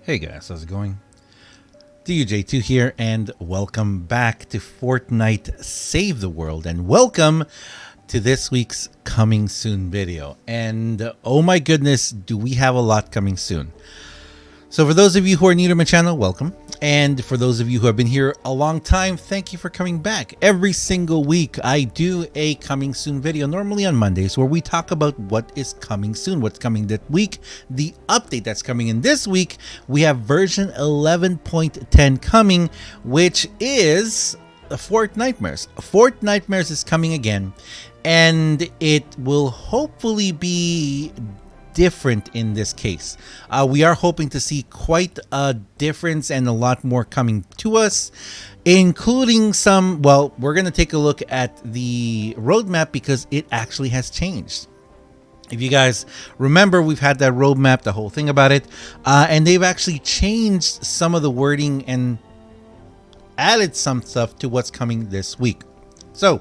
Hey guys, how's it going? DUJ2 here, and welcome back to Fortnite Save the World, and welcome to this week's coming soon video. And oh my goodness, do we have a lot coming soon. So for those of you who are new to my channel, welcome. And for those of you who have been here a long time, thank you for coming back. Every single week, I do a coming soon video, normally on Mondays, where we talk about what is coming soon, what's coming that week, the update that's coming in this week. We have version 11.10 coming, which is Fortnitemares. Fortnitemares is coming again, and it will hopefully be different in this case. We are hoping to see quite a difference and a lot more coming to us, including some, well, we're going to take a look at the roadmap because it actually has changed. If you guys remember, we've had that roadmap, the whole thing about it, and they've actually changed some of the wording and added some stuff to what's coming this week. So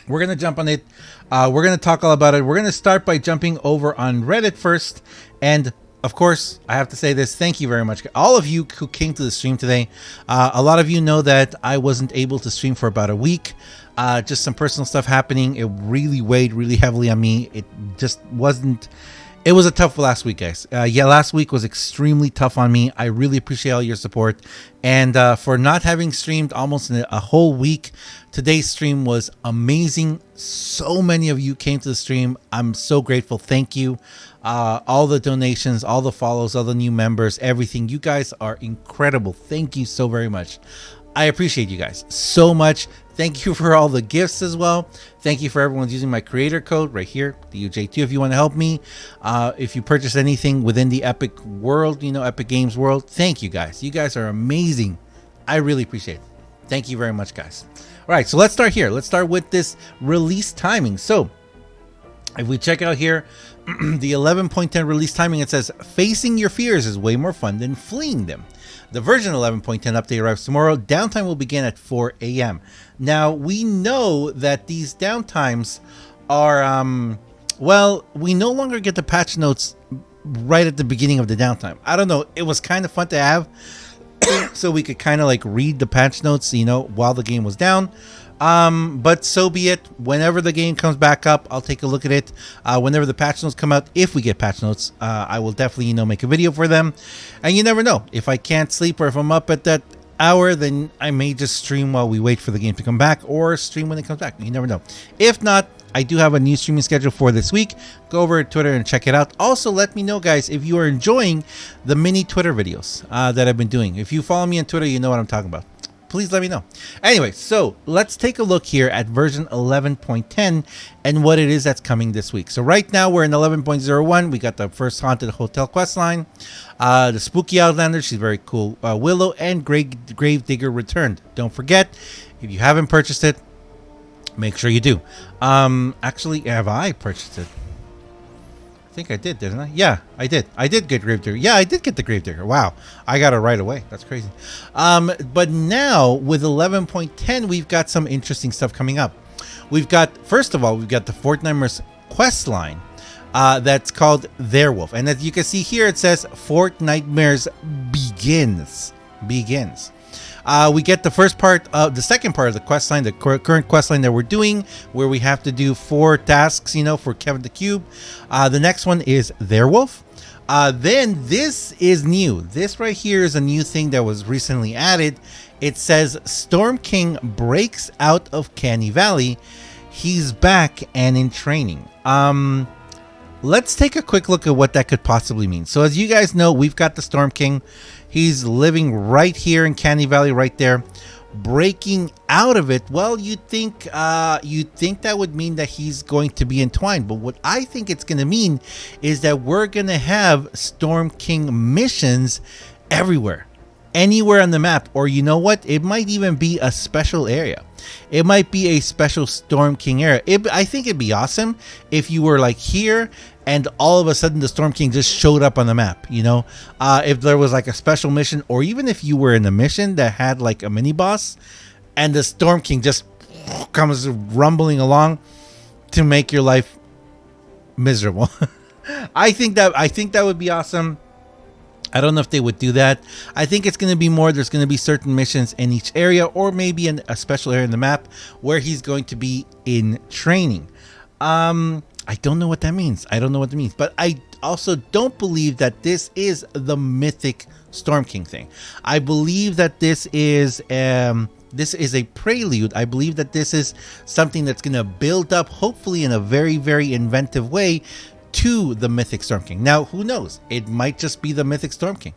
we're going to jump on it. We're going to talk all about it. We're going to start by jumping over on Reddit first. And of course, I have to say this. Thank you very much, all of you who came to the stream today. A lot of you know that I wasn't able to stream for about a week. Just some personal stuff happening. It really weighed really heavily on me. It just wasn't... It was a tough last week, guys. Last week was extremely tough on me. I really appreciate all your support. And for not having streamed almost a whole week, today's stream was amazing. So many of you came to the stream. I'm so grateful. Thank you. All the donations, all the follows, all the new members, everything. You guys are incredible. Thank you so very much. I appreciate you guys so much. Thank you for all the gifts as well. Thank you for everyone's using my creator code right here, the UJ2, if you want to help me. If you purchase anything within the Epic world, Epic Games world, thank you guys. You guys are amazing. I really appreciate it. Thank you very much, guys. All right, so let's start here. Let's start with this release timing. So if we check out here, the 11.10 release timing, it says, facing your fears is way more fun than fleeing them. The version 11.10 update arrives tomorrow. Downtime will begin at 4 a.m. Now, we know that these downtimes are, well, we no longer get the patch notes right at the beginning of the downtime. I don't know. It was kind of fun to have so we could kind of like read the patch notes, while the game was down. But so be it. Whenever the game comes back up, I'll take a look at it. Whenever the patch notes come out, if we get patch notes, I will definitely, make a video for them. And you never know. If I can't sleep or if I'm up at that hour, then I may just stream while we wait for the game to come back, or stream when it comes back. You never know. If not, I do have a new streaming schedule for this week. Go over to Twitter and check it out. Also, let me know, guys, if you are enjoying the mini Twitter videos that I've been doing. If you follow me on Twitter, you know what I'm talking about. Please let me know. Anyway, so let's take a look here at version 11.10 and what it is that's coming this week. So right now we're in 11.01. We got the first Haunted Hotel questline, the Spooky Outlander, she's very cool, Willow, and Gravedigger returned. Don't forget, if you haven't purchased it, make sure you do. Actually, have I purchased it? I think I did, didn't I? Yeah, I did. I did get Gravedigger. Yeah, I did get the Gravedigger. Wow, I got it right away. That's crazy. But now with 11.10, we've got some interesting stuff coming up. We've got, first of all, we've got the Fortnitemares quest line that's called Werewolf, and as you can see here, it says Fortnitemares begins. We get the first part of the second part of the quest line, the current quest line that we're doing, where we have to do 4 tasks, for Kevin the Cube. The next one is Werewolf. Then this is new. This right here is a new thing that was recently added. It says Storm King breaks out of Canny Valley. He's back and in training. Let's take a quick look at what that could possibly mean. So as you guys know, we've got the Storm King. He's living right here in Canny Valley, right there. Breaking out of it, well, you'd think that would mean that he's going to be entwined. But what I think it's going to mean is that we're going to have Storm King missions everywhere, anywhere on the map. Or you know what? It might even be a special area. It might be a special Storm King area. I think it'd be awesome if you were like here and all of a sudden the Storm King just showed up on the map, if there was like a special mission, or even if you were in a mission that had like a mini boss and the Storm King just comes rumbling along to make your life miserable. I think that would be awesome. I don't know if they would do that. I think it's going to be more, there's going to be certain missions in each area, or maybe in a special area in the map where he's going to be in training. I don't know what that means. I don't know what that means. But I also don't believe that this is the mythic Storm King thing. I believe that this is a prelude. I believe that this is something that's going to build up, hopefully in a very, very inventive way, to the mythic Storm King. Now, who knows? It might just be the mythic Storm King.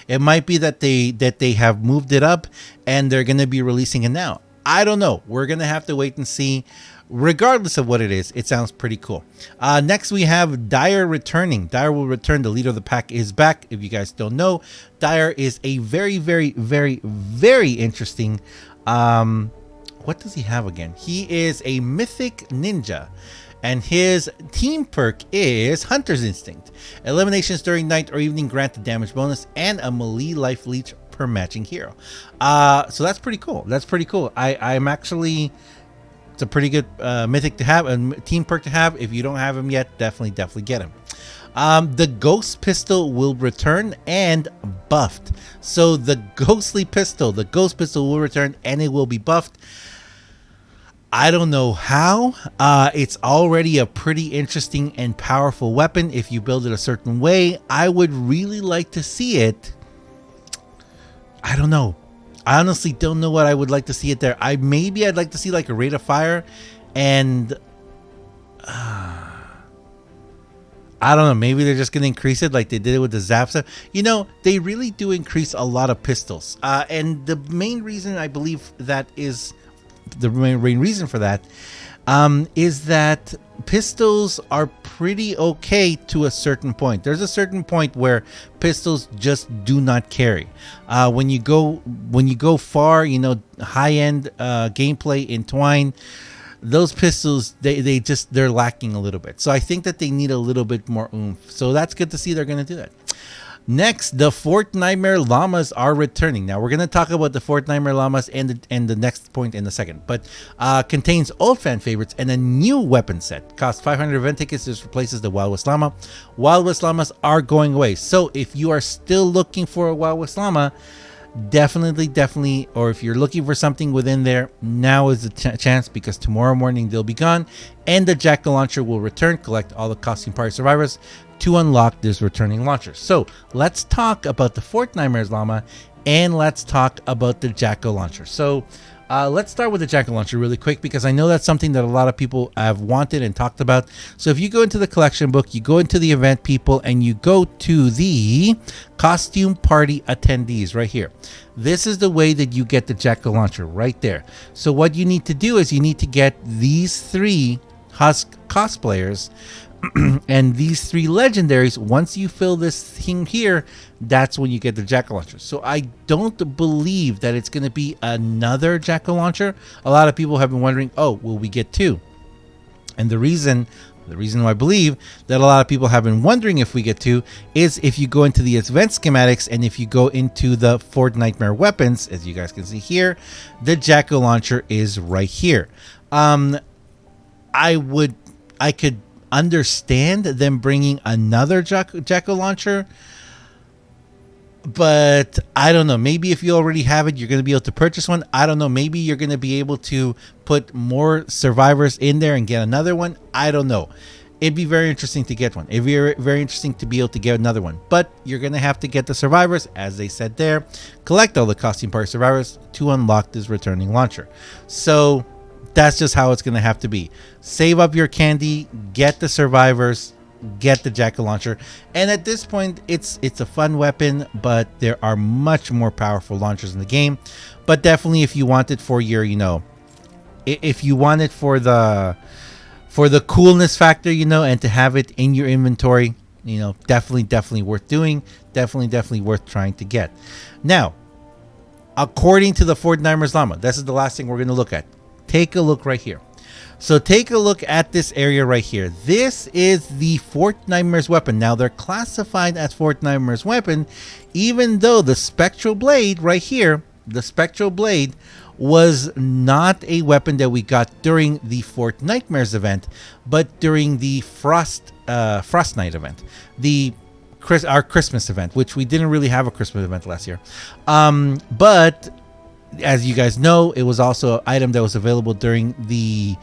It might be that they have moved it up and they're going to be releasing it now. I don't know. We're going to have to wait and see. Regardless of what it is, it sounds pretty cool. Next, we have Dire returning. Dire will return. The leader of the pack is back. If you guys don't know, Dire is a very, very, very, very interesting. What does he have again? He is a mythic ninja, and his team perk is Hunter's Instinct. Eliminations during night or evening grant a damage bonus and a melee life leech per matching hero. So that's pretty cool. That's pretty cool. I'm actually... It's a pretty good mythic to have, a team perk to have. If you don't have him yet, definitely get him. The Ghost Pistol will return and buffed. So the Ghost Pistol will return and it will be buffed. I don't know how. It's already a pretty interesting and powerful weapon if you build it a certain way. I would really like to see it. I don't know. I honestly don't know what I would like to see it there. I'd like to see like a rate of fire, and I don't know. Maybe they're just gonna increase it like they did it with the zap stuff. You know, they really do increase a lot of pistols, and the main reason I believe that is the main reason for that is that pistols are pretty okay to a certain point. There's a certain point where pistols just do not carry. When you go far, you know, high-end gameplay in Twine, those pistols they're lacking a little bit. So I think that they need a little bit more oomph. So that's good to see they're going to do that. Next, the Fortnitemares llamas are returning. Now, we're going to talk about the Fortnitemares llamas and the next point in a second. But contains old fan favorites and a new weapon set. Costs 500 event tickets. This replaces the Wild West llama. Wild West llamas are going away. So if you are still looking for a Wild West llama, definitely, or if you're looking for something within there, now is the chance, because tomorrow morning they'll be gone. And the Jackal Launcher will return. Collect all the costume party survivors to unlock this returning launcher. So let's talk about the Fortnitemares llama and let's talk about the Jackal Launcher. So let's start with the Jackal Launcher really quick, because I know that's something that a lot of people have wanted and talked about. So if you go into the collection book, you go into the event people, and you go to the costume party attendees right here. This is the way that you get the Jackal Launcher right there. So what you need to do is you need to get these 3 Husk cosplayers and these 3 legendaries. Once you fill this thing here, that's when you get the Jackal Launcher. So I don't believe that it's going to be another Jackal Launcher. A lot of people have been wondering, oh, will we get 2? And the reason why I believe that a lot of people have been wondering if we get 2 is if you go into the event schematics and if you go into the Fortnitemares weapons, as you guys can see here, the Jackal Launcher is right here. I could understand them bringing another Jackal Launcher, but I don't know. Maybe if you already have it, you're going to be able to purchase one. I don't know. Maybe you're going to be able to put more survivors in there and get another one. I don't know. It'd be very interesting to get one. It'd be very interesting to be able to get another one. But you're going to have to get the survivors, as they said there. Collect all the costume party survivors to unlock this returning launcher. So that's just how it's going to have to be. Save up your candy, get the survivors, get the Jackal Launcher. And at this point, it's a fun weapon, but there are much more powerful launchers in the game. But definitely, if you want it for your, you know, if you want it for the coolness factor, you know, and to have it in your inventory, you know, definitely worth doing. Definitely worth trying to get. Now, according to the Fortnitemares llama, this is the last thing we're going to look at. Take a look right here. So take a look at this area right here. This is the Fortnitemares weapon. Now they're classified as Fortnitemares weapon, even though the Spectral Blade right here, the Spectral Blade was not a weapon that we got during the Fortnitemares event, but during the Frost Night event. The our Christmas event, which we didn't really have a Christmas event last year. But as you guys know, it was also an item that was available during the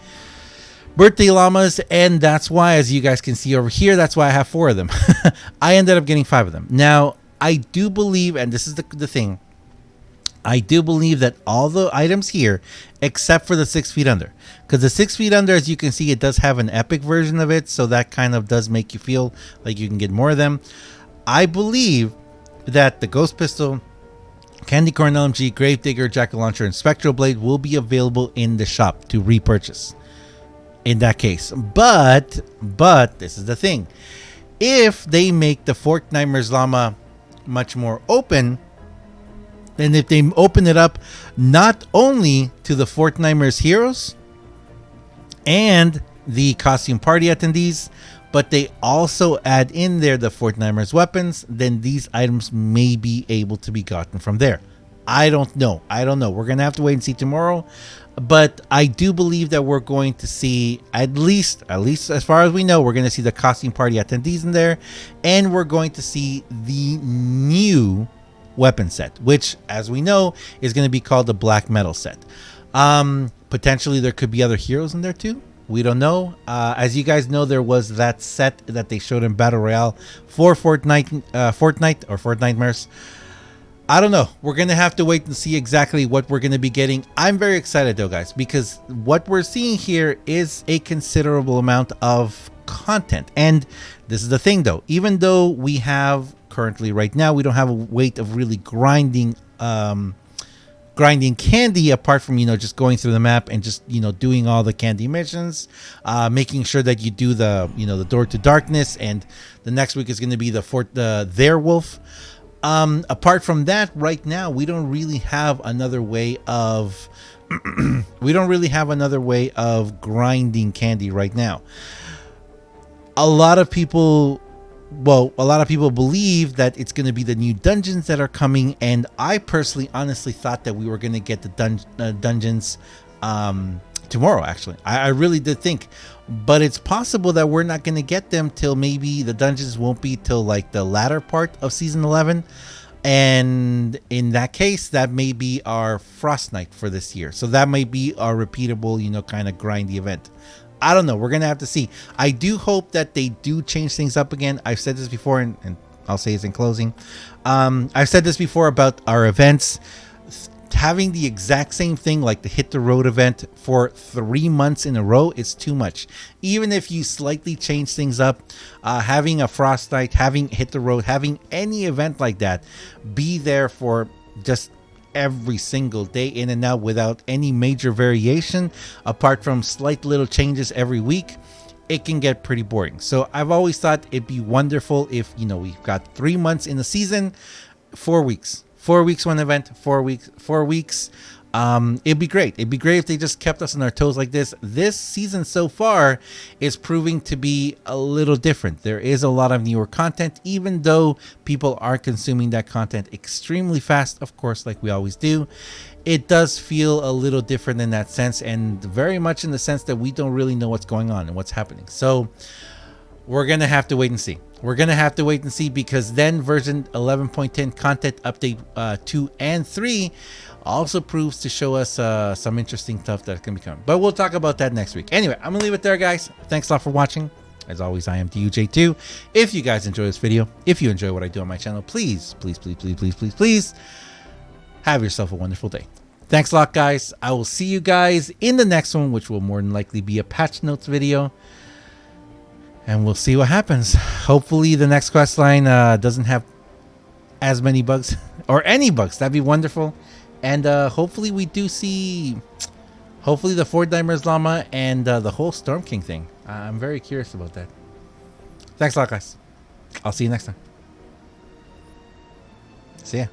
birthday llamas, and that's why, as you guys can see over here, that's why I have 4 of them. I ended up getting 5 of them. Now, I do believe, and this is the thing, I do believe that all the items here, except for the 6 feet under, because the 6 feet under, as you can see, it does have an epic version of it, so that kind of does make you feel like you can get more of them. I believe that the Ghost Pistol, Candy Corn LMG, Gravedigger, Jack-o'-lantern, and Spectral Blade will be available in the shop to repurchase in that case. But this is the thing. If they make the Fortnitemares llama much more open, and if they open it up not only to the Fortnitemares heroes and the costume party attendees, but they also add in there the Fortnitemares weapons, then these items may be able to be gotten from there. I don't know. We're going to have to wait and see tomorrow. But I do believe that we're going to see, at least as far as we know, we're going to see the costume party attendees in there. And we're going to see the new weapon set, which, as we know, is going to be called the Black Metal set. Potentially there could be other heroes in there too. We don't know. As you guys know, there was that set that they showed in Battle Royale for Fortnite or Fortnitemares. I don't know. We're going to have to wait and see exactly what we're going to be getting. I'm very excited though, guys, because what we're seeing here is a considerable amount of content. And this is the thing though, even though we have currently right now, we don't have a weight of really grinding candy, apart from, just going through the map and just, doing all the candy missions, making sure that you do the, the Door to Darkness, and the next week is going to be the Their Wolf. Apart from that, right now, we don't really have another way of grinding candy right now. A lot of people believe that it's going to be the new dungeons that are coming, and I personally honestly thought that we were going to get the dungeons tomorrow. Actually, I really did think, but it's possible that we're not going to get them till maybe the dungeons won't be till like the latter part of season 11, and in that case, that may be our Frost Night for this year. So that might be our repeatable, kind of grindy event. I don't know. We're going to have to see. I do hope that they do change things up again. I've said this before, and I'll say this in closing. I've said this before about our events. Having the exact same thing like the Hit the Road event for 3 months in a row is too much. Even if you slightly change things up, having a Frost Night, having Hit the Road, having any event like that, be there for just every single day in and out without any major variation, apart from slight little changes every week, it can get pretty boring. So I've always thought it'd be wonderful if, we've got 3 months in the season, 4 weeks. 4 weeks one event, 4 weeks. It'd be great. It'd be great if they just kept us on our toes like this. This season so far is proving to be a little different. There is a lot of newer content, even though people are consuming that content extremely fast, of course, like we always do. It does feel a little different in that sense, and very much in the sense that we don't really know what's going on and what's happening. So we're going to have to wait and see. Because then version 11.10 content update 2 and 3 also proves to show us some interesting stuff that can be coming. But we'll talk about that next week. Anyway, I'm going to leave it there, guys. Thanks a lot for watching. As always, I am DUJ2. If you guys enjoy this video, if you enjoy what I do on my channel, please have yourself a wonderful day. Thanks a lot, guys. I will see you guys in the next one, which will more than likely be a patch notes video. And we'll see what happens. Hopefully the next quest line doesn't have as many bugs or any bugs. That'd be wonderful. And hopefully we do see, the Fortnitemares llama and the whole Storm King thing. I'm very curious about that. Thanks a lot, guys. I'll see you next time. See ya.